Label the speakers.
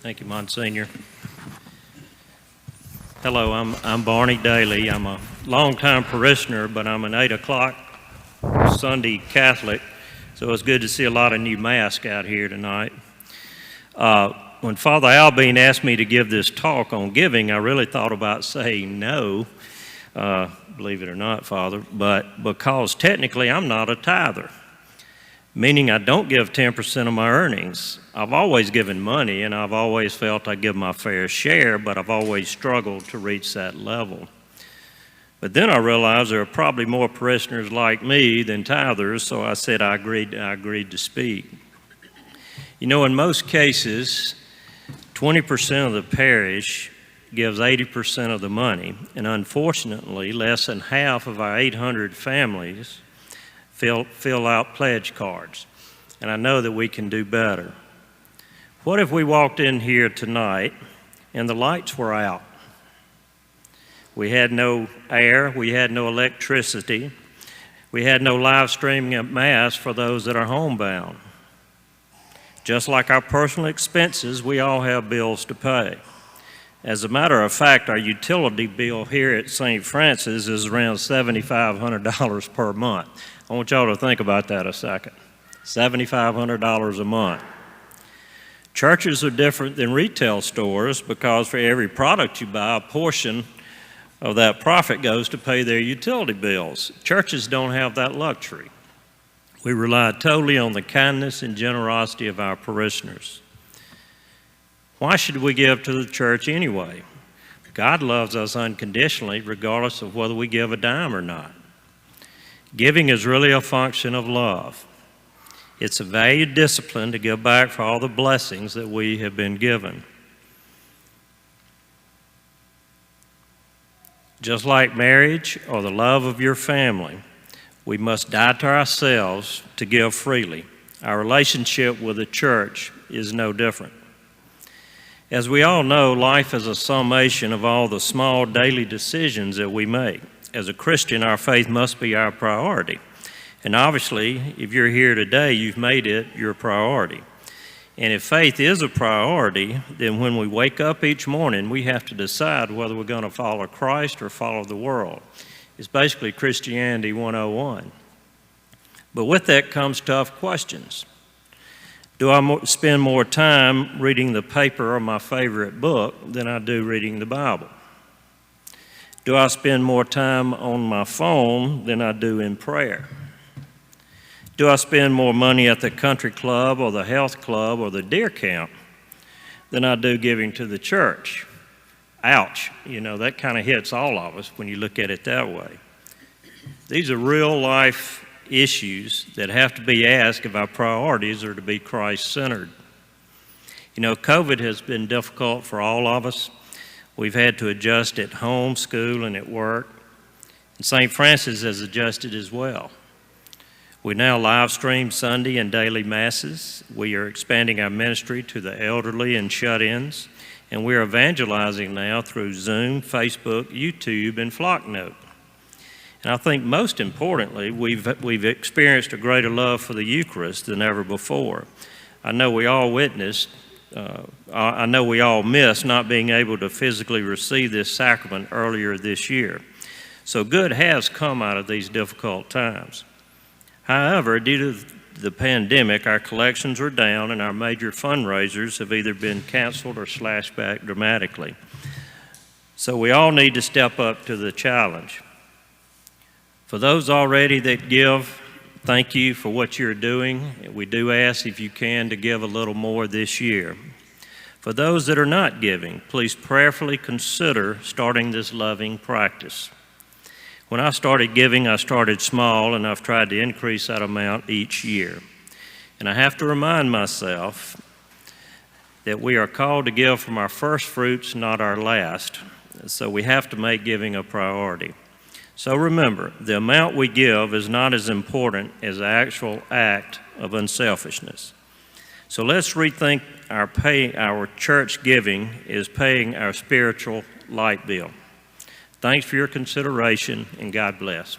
Speaker 1: Thank you, Monsignor. Hello, I'm Barney Daly. I'm a longtime parishioner, but I'm an 8 o'clock Sunday Catholic, so it's good to see a lot of new masks out here tonight. When Father Albean asked me to give this talk on giving, I really thought about saying no, believe it or not, Father, but because technically I'm not a tither, meaning I don't give 10% of my earnings. I've always given money, and I've always felt I give my fair share, but I've always struggled to reach that level. But then I realized there are probably more parishioners like me than tithers, so I said I agreed to speak. You know, in most cases, 20% of the parish gives 80% of the money, and unfortunately, less than half of our 800 families fill out pledge cards, and I know that we can do better. What if we walked in here tonight and the lights were out? We had no air, we had no electricity, we had no live streaming at Mass for those that are homebound. Just like our personal expenses, we all have bills to pay. As a matter of fact, our utility bill here at St. Francis is around $7,500 per month. I want y'all to think about that a second. $7,500 a month. Churches are different than retail stores because for every product you buy, a portion of that profit goes to pay their utility bills. Churches don't have that luxury. We rely totally on the kindness and generosity of our parishioners. Why should we give to the church anyway? God loves us unconditionally, regardless of whether we give a dime or not. Giving is really a function of love. It's a valued discipline to give back for all the blessings that we have been given. Just like marriage or the love of your family, we must die to ourselves to give freely. Our relationship with the church is no different. As we all know, life is a summation of all the small daily decisions that we make. As a Christian, our faith must be our priority. And obviously, if you're here today, you've made it your priority. And if faith is a priority, then when we wake up each morning, we have to decide whether we're going to follow Christ or follow the world. It's basically Christianity 101. But with that comes tough questions. Do I spend more time reading the paper or my favorite book than I do reading the Bible? Do I spend more time on my phone than I do in prayer? Do I spend more money at the country club or the health club or the deer camp than I do giving to the church? Ouch, you know, that kind of hits all of us when you look at it that way. These are real life issues that have to be asked if our priorities are to be Christ-centered. You know, COVID has been difficult for all of us. We've had to adjust at home, school, and at work. And St. Francis has adjusted as well. We now live stream Sunday and daily masses. We are expanding our ministry to the elderly and shut-ins. And we're evangelizing now through Zoom, Facebook, YouTube, and Flocknote. And I think most importantly, we've experienced a greater love for the Eucharist than ever before. I know we all missed not being able to physically receive this sacrament earlier this year. So good has come out of these difficult times. However, due to the pandemic, our collections are down and our major fundraisers have either been canceled or slashed back dramatically. So we all need to step up to the challenge. For those already that give, thank you for what you're doing. We do ask if you can to give a little more this year. For those that are not giving, please prayerfully consider starting this loving practice. When I started giving, I started small, and I've tried to increase that amount each year. And I have to remind myself that we are called to give from our first fruits, not our last. So we have to make giving a priority. So remember, the amount we give is not as important as the actual act of unselfishness. So let's rethink our church giving is paying our spiritual light bill. Thanks for your consideration, and God bless.